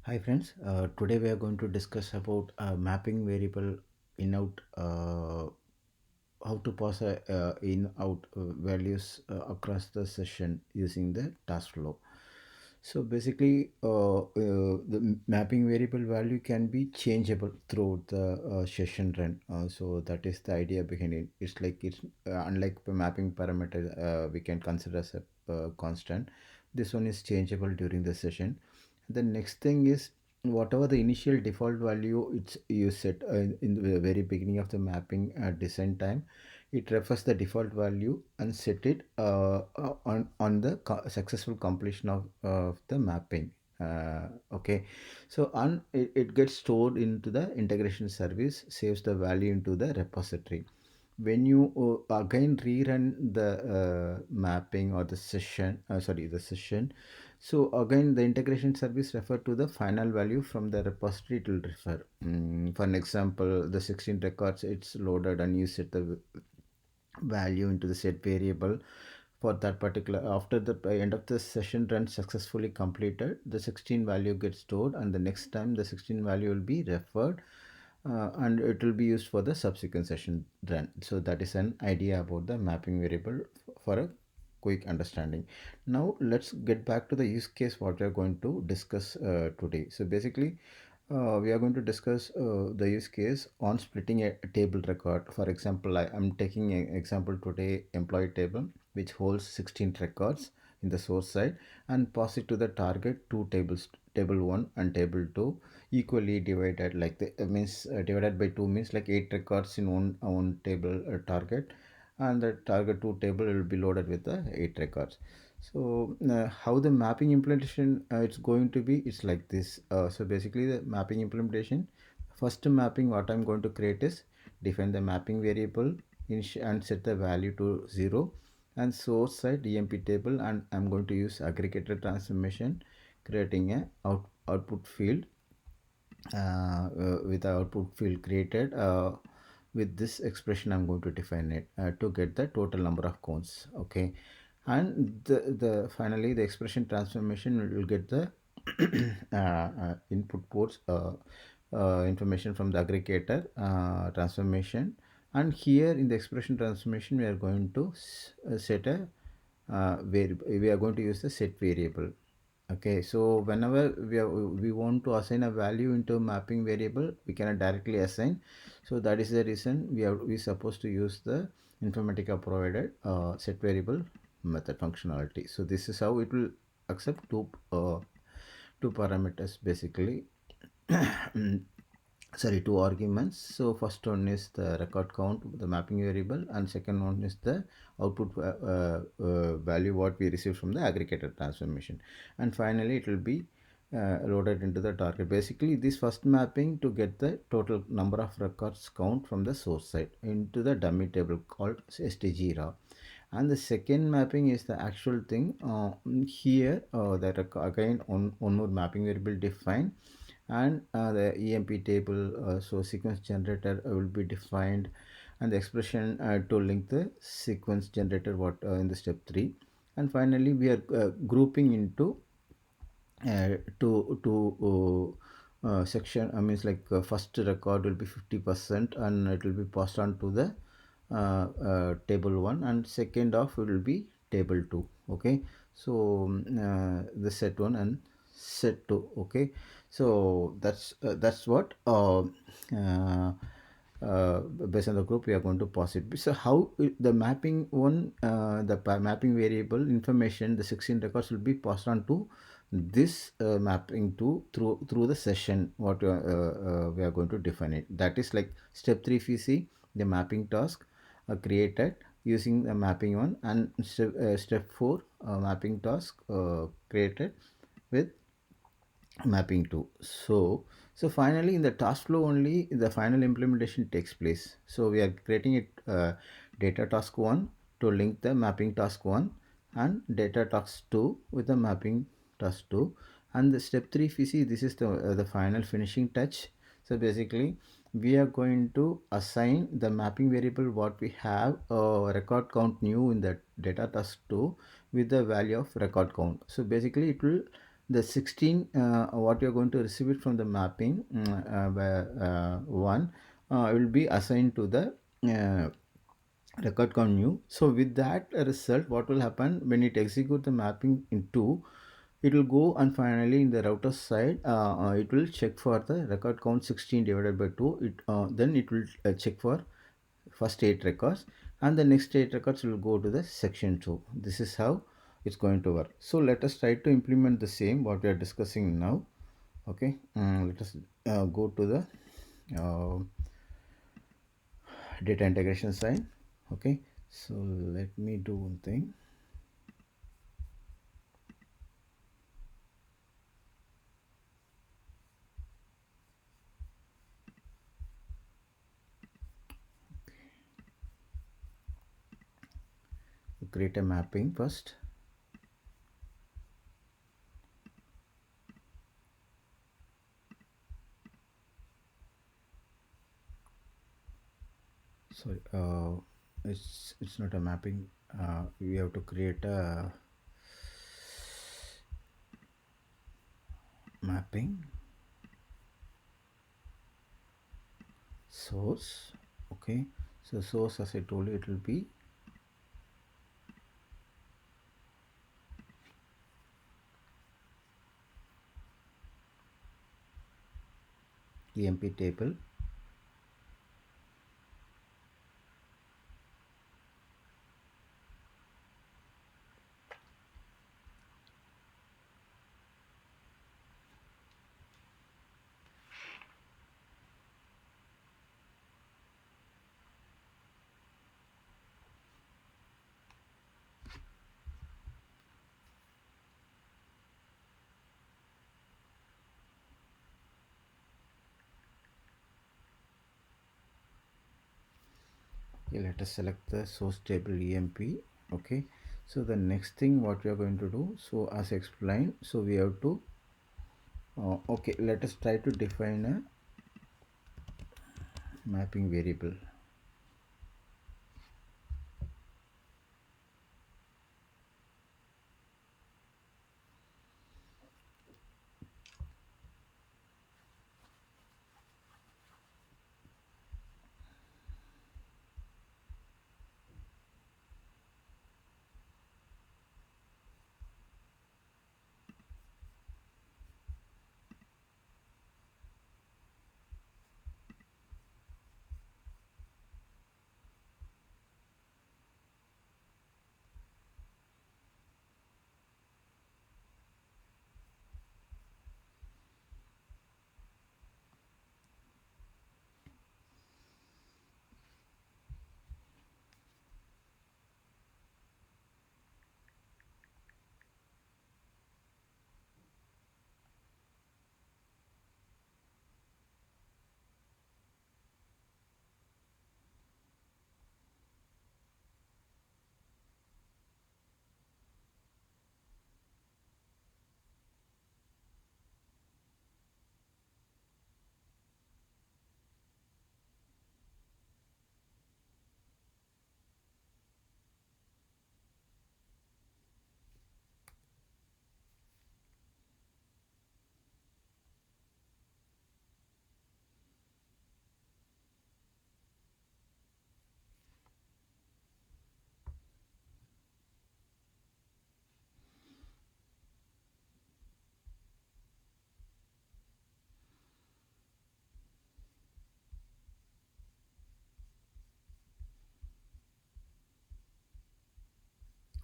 Hi friends, today we are going to discuss about mapping variable in out, how to pass in out values across the session using the task flow. So basically, the mapping variable value can be changeable throughout the session run. So that is the idea behind it. It's unlike the mapping parameter, we can consider as a constant. This one is changeable during the session. The next thing is whatever the initial default value it's you set in the very beginning of the mapping design time, it refers the default value and set it on the successful completion of the mapping. Okay, so it gets stored into the integration service, saves the value into the repository. When you again rerun the mapping or the session, the session, so again the integration service refer to the final value from the repository it will refer. For an example, the 16 records it's loaded and you set the value into the set variable for that particular. After the end of the session run successfully completed, the 16 value gets stored and the next time the 16 value will be referred, and it will be used for the subsequent session run. So that is an idea about the mapping variable for a quick understanding. Now let's get back to the use case what we are going to discuss today. So basically, we are going to discuss the use case on splitting a table record. For example, I am taking an example today, employee table, which holds 16 records in the source side, and pass it to the target two tables, table 1 and table 2, equally divided, like the means divided by 2 means like 8 records in one table target, and the target 2 table will be loaded with the 8 records. So how the mapping implementation it's going to be, it's like this. So basically the mapping implementation, first mapping what I'm going to create is define the mapping variable and set the value to 0, and source side emp table, and I'm going to use aggregator transformation, creating a output field with the output field created. With this expression I'm going to define it to get the total number of counts. Okay, and the finally the expression transformation will get the input ports information from the aggregator transformation. And here in the expression transformation we are going to set a we are going to use the set variable. Okay, so whenever we want to assign a value into a mapping variable, we cannot directly assign. So that is the reason we supposed to use the Informatica provided set variable method functionality. So this is how it will accept two parameters basically. Sorry, two arguments. So first one is the record count, the mapping variable, and second one is the output value what we receive from the aggregator transformation. And finally it will be loaded into the target. Basically this first mapping to get the total number of records count from the source side into the dummy table called stgra. And the second mapping is the actual thing. Here that again one more mapping variable defined, and the EMP table, so sequence generator will be defined, and the expression to link the sequence generator what in the step 3. And finally we are grouping into section. I means like first record will be 50% and it will be passed on to the table 1, and second of it will be table 2. Okay, so the set 1 and set 2. Okay, so that's what based on the group we are going to pass it. So how the mapping one, mapping variable information, the 16 records will be passed on to this mapping to through the session what we are going to define it. That is like step 3. If you see the mapping task created using the mapping 1, and step 4 mapping task created with mapping 2. So finally in the task flow only the final implementation takes place. So we are creating it data task 1 to link the mapping task 1, and data task 2 with the mapping task 2. And the step 3, if you see, this is the final finishing touch. So basically we are going to assign the mapping variable what we have record count new in the data task 2 with the value of record count. So basically it will The 16 what you're going to receive it from the mapping one will be assigned to the record count new. So with that result, what will happen when it execute the mapping in 2, it will go and finally in the router side it will check for the record count 16 divided by 2. Then it will check for first 8 records, and the next 8 records will go to the section 2. This is how it's going to work. So let us try to implement the same what we are discussing now. Okay, let us go to the uh, data integration side. Okay, so let me do one thing. Create a mapping first. Sorry, it's not a mapping. We have to create a mapping source. Okay, so source, as I told you, it will be EMP table. Okay, let us select the source table EMP. Okay, so the next thing what we are going to do, so as explained, so we have to okay, let us try to define a mapping variable.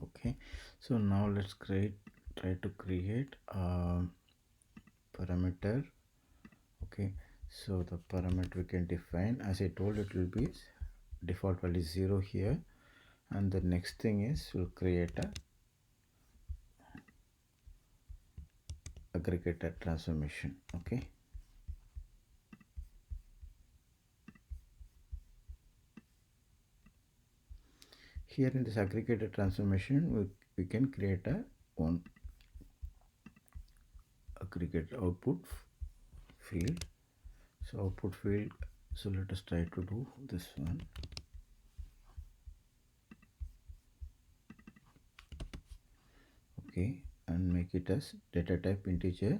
Okay, so now let's try to create a parameter. Okay, so the parameter we can define, as I told, it will be default value 0 here, and the next thing is we'll create a aggregator transformation. Okay, here in this aggregator transformation we can create a one aggregate output field. So output field, so let us try to do this one. Okay, and make it as data type integer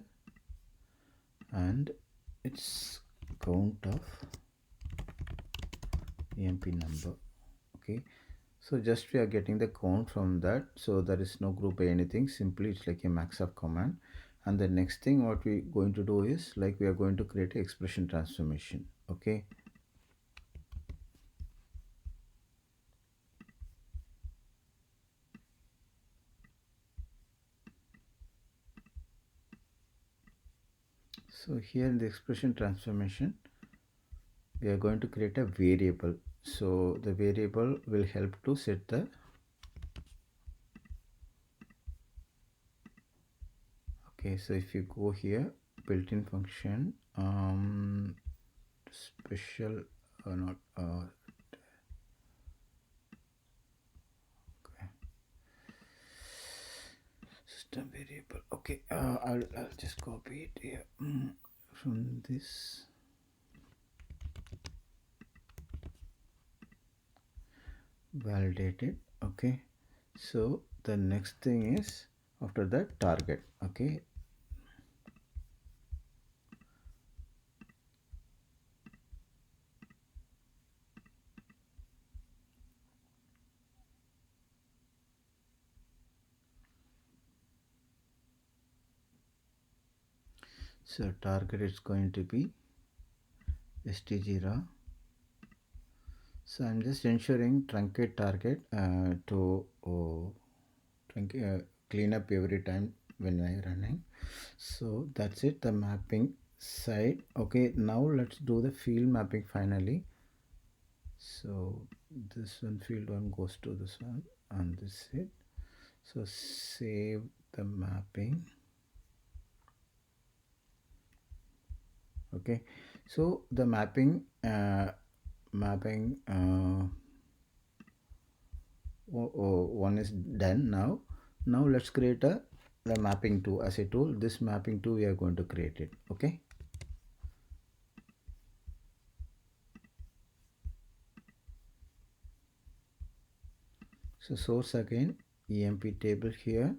and its count of emp number. Okay, so just we are getting the count from that, so there is no group by anything, simply it's like a max of command. And the next thing what we going to do is like we are going to create an expression transformation. Okay, so here in the expression transformation we are going to create a variable. So the variable will help to set the okay, so if you go here, built-in function, special not okay, system variable. Okay, I'll just copy it here from this. Validated. Okay, so the next thing is after that target. Okay, so target is going to be stg. So I'm just ensuring truncate target to clean up every time when I running. So that's it, the mapping side. Okay, now let's do the field mapping finally. So this one, field one goes to this one and this is it. So save the mapping. Okay, so the mapping one is done. Now let's create the mapping 2 as a tool. This mapping 2 we are going to create it. Okay, so source again, emp table here.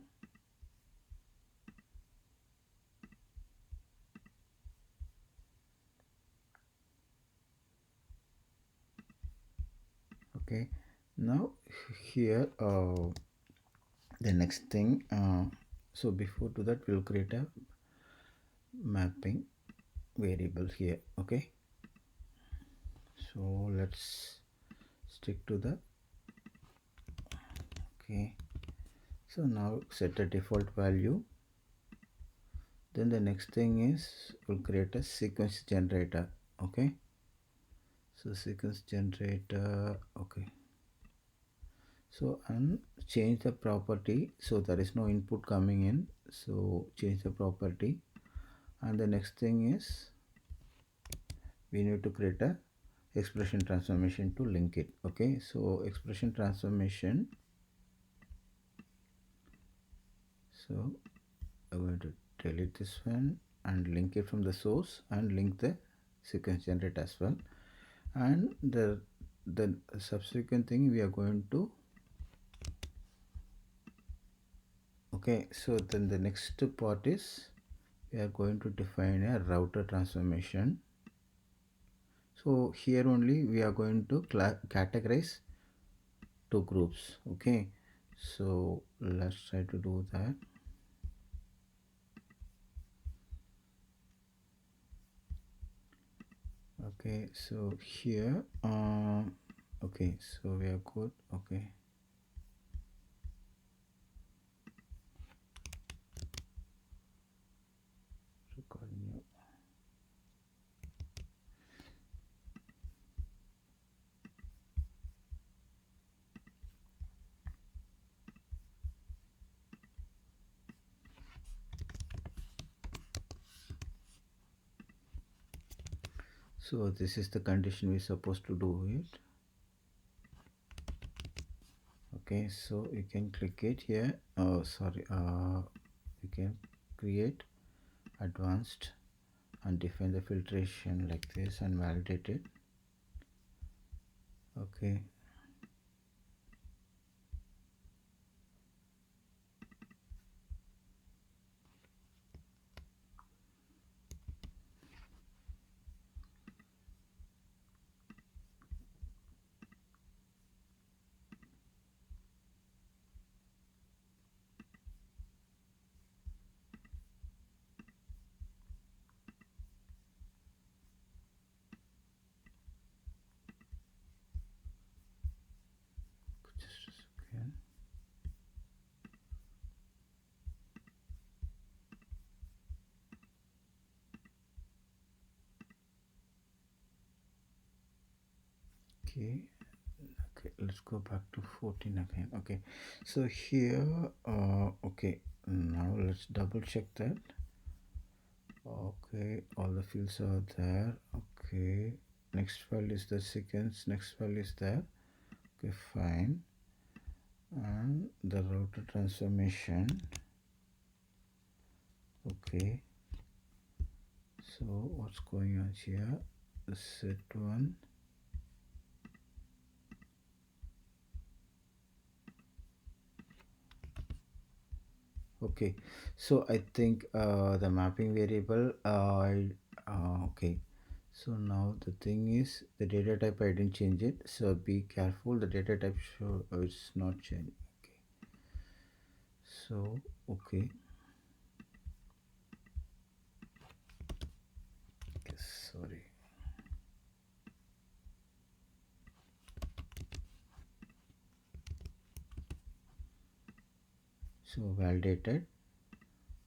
Okay, now here the next thing, so before to that we'll create a mapping variable here. Okay, so let's stick to the okay, so now set a default value. Then the next thing is we'll create a sequence generator. Okay, so sequence generator. Okay, so and change the property, so there is no input coming in, so change the property. And the next thing is we need to create a expression transformation to link it. Okay, so expression transformation, so I'm going to delete this one and link it from the source and link the sequence generator as well. And the subsequent thing we are going to okay, so then the next part is we are going to define a router transformation. So here only we are going to categorize two groups. Okay, so let's try to do that. Okay, so here okay, so we are good. Okay, record new. So this is the condition we're supposed to do it. Okay, so you can click it here. Oh sorry, you can create advanced and define the filtration like this and validate it. Okay, Okay. Okay, let's go back to 14 again. Okay, so here, okay, now let's double check that. Okay, all the fields are there. Okay, next file is the sequence, next file is there. Okay, fine. And the router transformation. Okay, so what's going on here? The set one. Okay, so I think the mapping variable okay, so now the thing is the data type I didn't change it, so be careful, the data type show it's not changed. Okay, so okay, okay, sorry. So validated.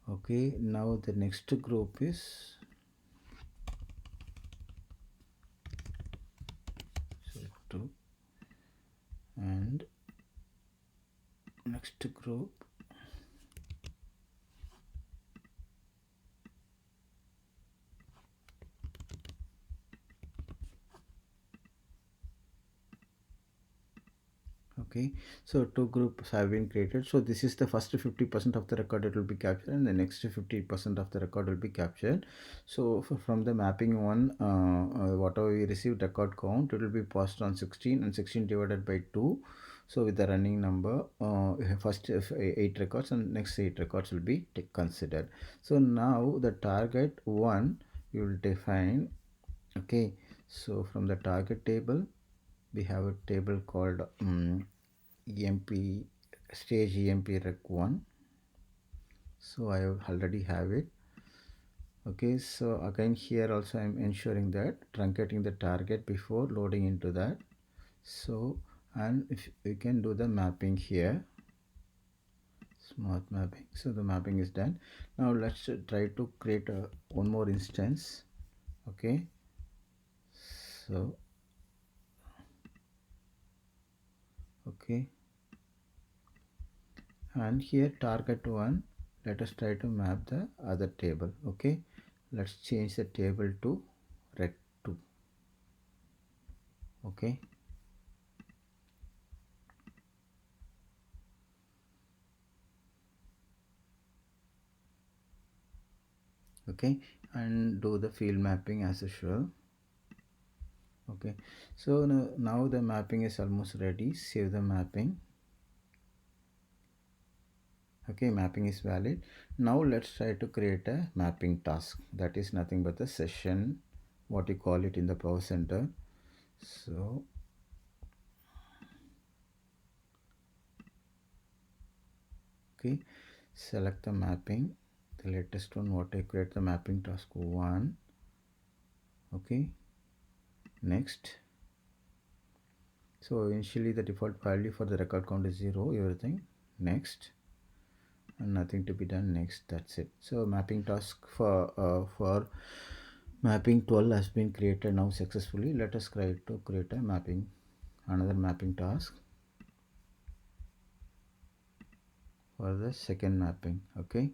Okay, now the next group is set 2 and next group. Okay, so two groups have been created, so this is the first 50% of the record it will be captured and the next 50% of the record will be captured. So from the mapping one, whatever we received record count, it will be passed on 16 and 16 divided by 2. So with the running number, first 8 records and next 8 records will be considered. So now the target one you will define. Okay, so from the target table we have a table called EMP stage EMP rec 1. So I already have it. Okay, so again here also I'm ensuring that truncating the target before loading into that. So and if we can do the mapping here, smart mapping. So the mapping is done. Now let's try to create one more instance. Okay, so okay, and here target one, let us try to map the other table. Okay, let's change the table to rec 2. Okay, okay, and do the field mapping as usual. Okay, so now the mapping is almost ready. Save the mapping. Okay, mapping is valid. Now let's try to create a mapping task. That is nothing but the session, what you call it in the Power Center. So okay, select the mapping, the latest one, what I create the mapping task 1. Okay, next. So initially the default value for the record count is 0, everything. Next, and nothing to be done. Next, that's it. So mapping task for mapping 12 has been created now successfully. Let us try to create a mapping, another mapping task for the second mapping. Okay,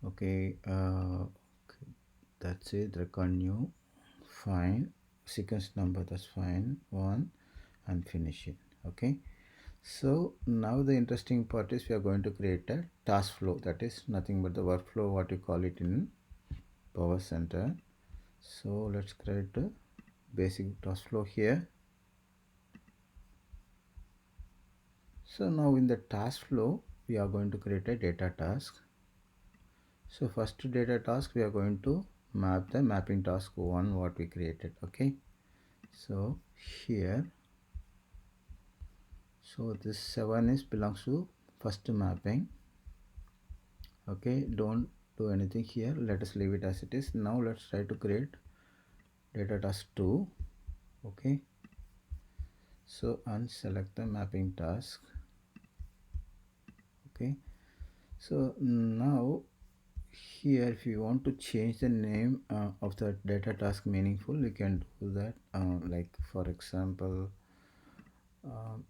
okay, okay, that's it. RecCountNew, fine. Sequence number, that's fine, 1, and finish it. Okay, so now the interesting part is we are going to create a task flow, that is nothing but the workflow, what you call it in Power Center. So let's create a basic task flow here. So now in the task flow we are going to create a data task. So first data task we are going to map the mapping task 1 what we created. Okay, so here, so this 7 is belongs to first mapping. Okay, don't do anything here, let us leave it as it is. Now let's try to create data task 2. Okay, so unselect the mapping task. Okay, so now here if you want to change the name of the data task meaningful, you can do that, like for example, um,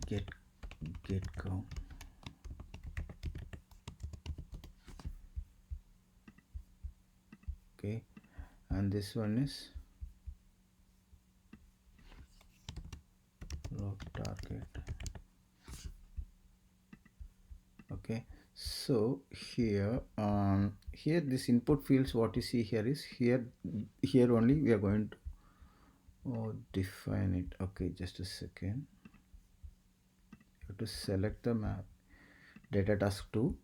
get count. Okay, and this one is log target. Okay, so here this input fields, what you see here is here only we are going to define it. Okay, just a second. You have to select the map data task 2,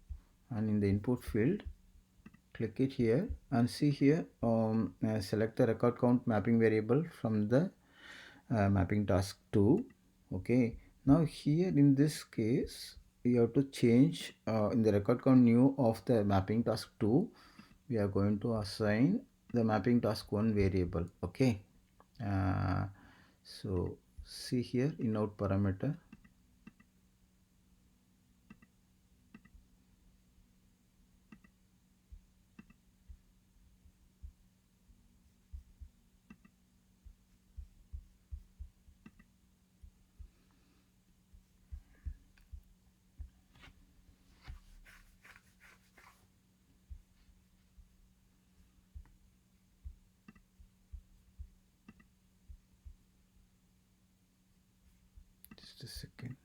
and in the input field click it here and see here, select the record count mapping variable from the mapping task 2. Okay, now here in this case you have to change, in the record count new of the mapping task 2 we are going to assign the mapping task 1 variable. Okay, uh, so see here in out parameter, just a second.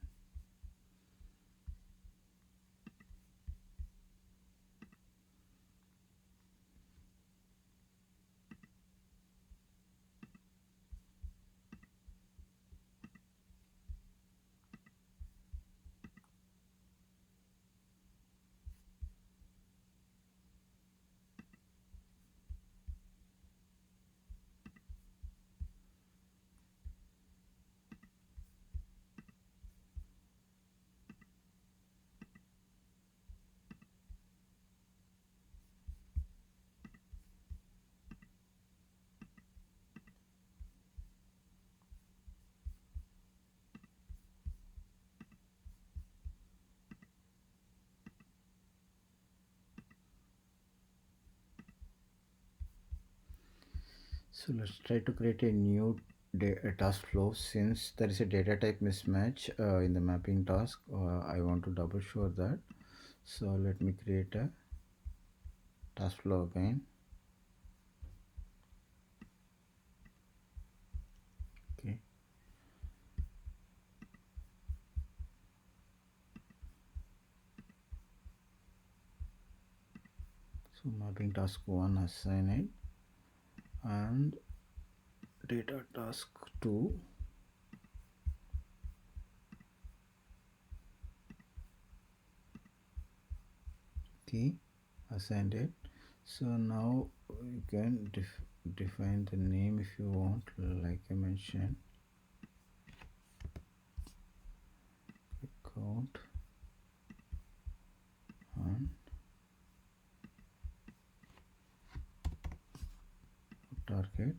So let's try to create a new task flow. Since there is a data type mismatch in the mapping task, I want to double sure that. So let me create a task flow again. Okay. So mapping task 1 assign it, and data task 2. Okay, assigned it. So now you can define the name if you want, like I mentioned, count and target.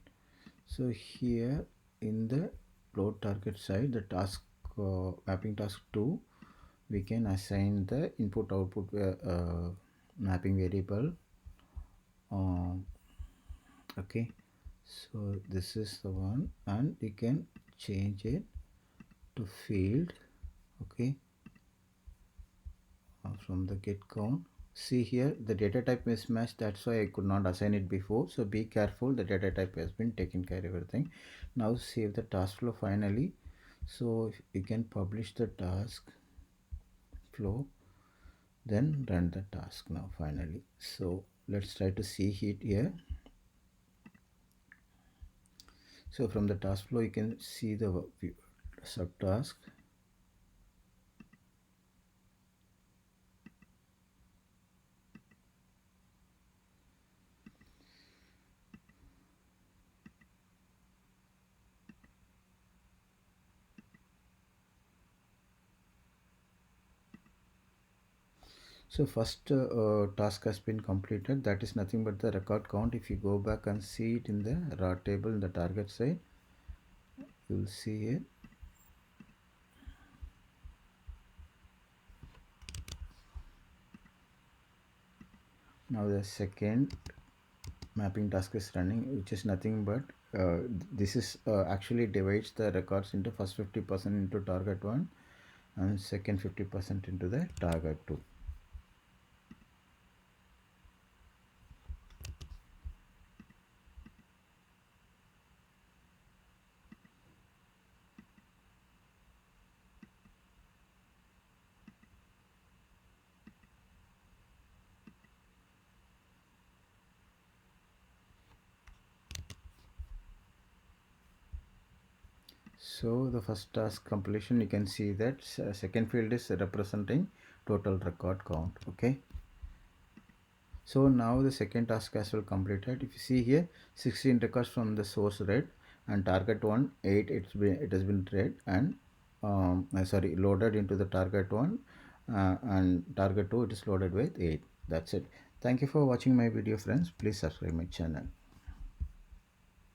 So here in the load target side, the task mapping task 2, we can assign the input output mapping variable. Okay, so this is the one, and we can change it to field. Okay, from the get count. See here the data type mismatch, that's why I could not assign it before. So be careful, the data type has been taken care of everything. Now save the task flow finally. So you can publish the task flow, then run the task now finally. So let's try to see it here. So from the task flow you can see the subtask. So first task has been completed, that is nothing but the record count. If you go back and see it in the raw table in the target side, you will see it. Now the second mapping task is running, which is nothing but this is actually divides the records into first 50% into target 1 and second 50% into the target 2. So the first task completion, you can see that second field is representing total record count. Okay, so now the second task as well completed. If you see here, 16 records from the source read, and target 1 8, it has been read and sorry, loaded into the target 1, and target 2 it is loaded with 8. That's it. Thank you for watching my video, friends. Please subscribe my channel.